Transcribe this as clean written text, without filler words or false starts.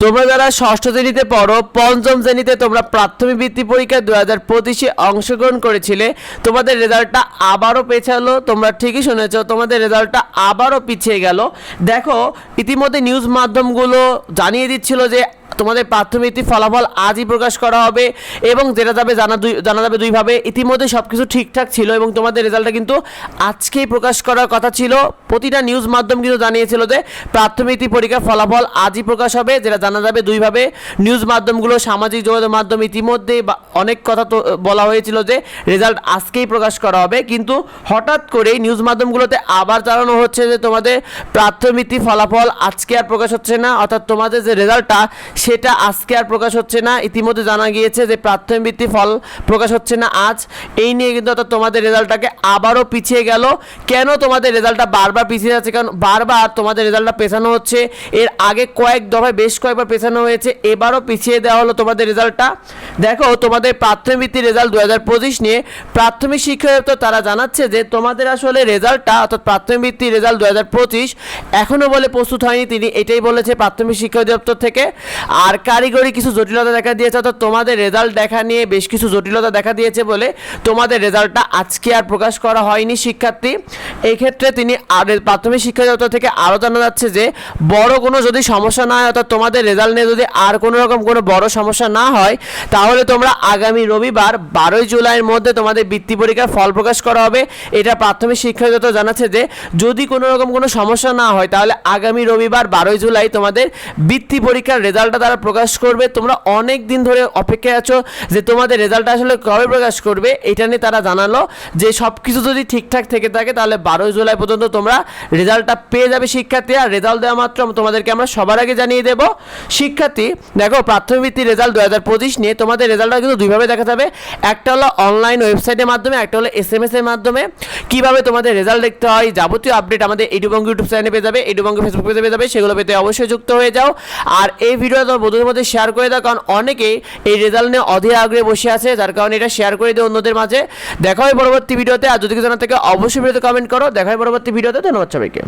তোমরা যারা ষষ্ঠ শ্রেণীতে পড়ো, পঞ্চম শ্রেণীতে তোমরা প্রাথমিক বৃত্তি পরীক্ষা 2025-এ অংশগ্রহণ করেছিলে, তোমাদের রেজাল্টটা আবারও পেছালো। তোমরা ঠিকই শুনেছো, তোমাদের রেজাল্টটা আবারও পিছিয়ে গেল। দেখো, ইতিমধ্যে নিউজ মাধ্যমগুলো জানিয়ে দিচ্ছিল যে তোমাদের প্রাথমিক ফলাফল আজই প্রকাশ করা হবে এবং যেটা জানা যাবে দুইভাবে। ইতিমধ্যে সব কিছু ঠিকঠাক ছিল এবং তোমাদের রেজাল্টটা কিন্তু আজকেই প্রকাশ করার কথা ছিল। প্রতিটা নিউজ মাধ্যম কিন্তু জানিয়েছিল যে প্রাথমিক পরীক্ষার ফলাফল আজই প্রকাশ হবে, যেটা জানা যাবে দুইভাবে। নিউজ মাধ্যমগুলো, সামাজিক যোগাযোগ মাধ্যম ইতিমধ্যে অনেক কথা তো বলা হয়েছিল যে রেজাল্ট আজকেই প্রকাশ করা হবে, কিন্তু হঠাৎ করেই নিউজ মাধ্যমগুলোতে আবার জানানো হচ্ছে যে তোমাদের প্রাথমিক ফলাফল আজকে আর প্রকাশ হচ্ছে না, অর্থাৎ তোমাদের যে রেজাল্টটা সেটা আজকে আর প্রকাশ হচ্ছে না। ইতিমধ্যে জানা গিয়েছে যে প্রাথমিক বৃত্তি ফল প্রকাশ হচ্ছে না আজ। এই নিয়ে কিন্তু অর্থাৎ তোমাদের রেজাল্টটাকে আবারও পিছিয়ে গেল। কেন তোমাদের রেজাল্টটা বারবার পিছিয়ে যাচ্ছে? কারণ বারবার তোমাদের রেজাল্টটা পেছানো হচ্ছে। এর আগে কয়েক দফায় বেশ কয়েকবার পেছানো হয়েছে, এবারও পিছিয়ে দেওয়া হলো তোমাদের রেজাল্টটা। দেখো, তোমাদের প্রাথমিক বৃত্তির রেজাল্ট 2025 নিয়ে প্রাথমিক শিক্ষা দপ্তর তারা জানাচ্ছে যে তোমাদের আসলে রেজাল্টটা, অর্থাৎ প্রাথমিক বৃত্তির রেজাল্ট 2025 এখনও বলে প্রস্তুত হয়নি। তিনি এটাই বলেছে প্রাথমিক শিক্ষা দপ্তর থেকে। আর কারিগরি কিছু জটিলতা দেখা দিয়েছে, অর্থাৎ তোমাদের রেজাল্ট দেখা নিয়ে বেশ কিছু জটিলতা দেখা দিয়েছে বলে তোমাদের রেজাল্টটা আজকে আর প্রকাশ করা হয়নি শিক্ষার্থী। এই ক্ষেত্রে তিনি প্রাথমিক শিক্ষা দপ্তর থেকে আরও জানা যাচ্ছে যে বড় কোনো যদি সমস্যা না হয়, অর্থাৎ তোমাদের রেজাল্ট নিয়ে যদি আর কোনো রকম কোনো বড় সমস্যা না হয়, তাহলে তোমরা আগামী রবিবার 12 জুলাইয়ের মধ্যে তোমাদের বৃত্তি পরীক্ষার ফল প্রকাশ করা হবে। এটা প্রাথমিক শিক্ষা দপ্তর জানাচ্ছে যে যদি কোনো রকম কোনো সমস্যা না হয়, তাহলে আগামী রবিবার 12 জুলাই তোমাদের বৃত্তি পরীক্ষার রেজাল্টটা তারা প্রকাশ করবে। তোমরা অনেক দিন ধরে অপেক্ষায় আছো যে তোমাদের রেজাল্টটা আসলে কবে প্রকাশ করবে। এটা নিয়ে তারা জানালো যে সব কিছু যদি ঠিকঠাক থেকে থাকে তাহলে 12 জুলাই পর্যন্ত তোমরা রেজাল্টটা পেয়ে যাবে শিক্ষার্থী। আর রেজাল্ট দেওয়া মাত্র তোমাদেরকে আমরা সবার আগে জানিয়ে দেবো শিক্ষার্থী। দেখো, প্রাথমিক বৃত্তির রেজাল্ট 2025 নিয়ে তোমাদের রেজাল্টটা কিন্তু দুইভাবে দেখা যাবে। একটা হলো অনলাইন ওয়েবসাইটের মাধ্যমে, একটা হলো SMS এর মাধ্যমে। কীভাবে তোমাদের রেজাল্ট দেখতে হয়, যাবতীয় আপডেট আমাদের এডুবঙ্গ ইউটিউব চ্যানেলে পেয়ে যাবে, এডুবঙ্গ ফেসবুক পেজে পেয়ে যাবে। সেগুলো পেতে অবশ্যই যুক্ত হয়ে যাও। আর এই ভিডিওটা তোমার বন্ধুদের মধ্যে শেয়ার করে দাও, কারণ অনেকেই এই রেজাল্ট নিয়ে অধীর আগ্রহে বসে আছে, যার কারণে এটা শেয়ার করে দিও অন্যদের মাঝে। দেখা হয় পরবর্তী ভিডিওতে। আর যদি কিছু জানার থাকে অবশ্যই ভিডিওতে কমেন্ট করো। দেখা হয় পরবর্তী ভিডিওতে। ধন্যবাদ সবাইকে।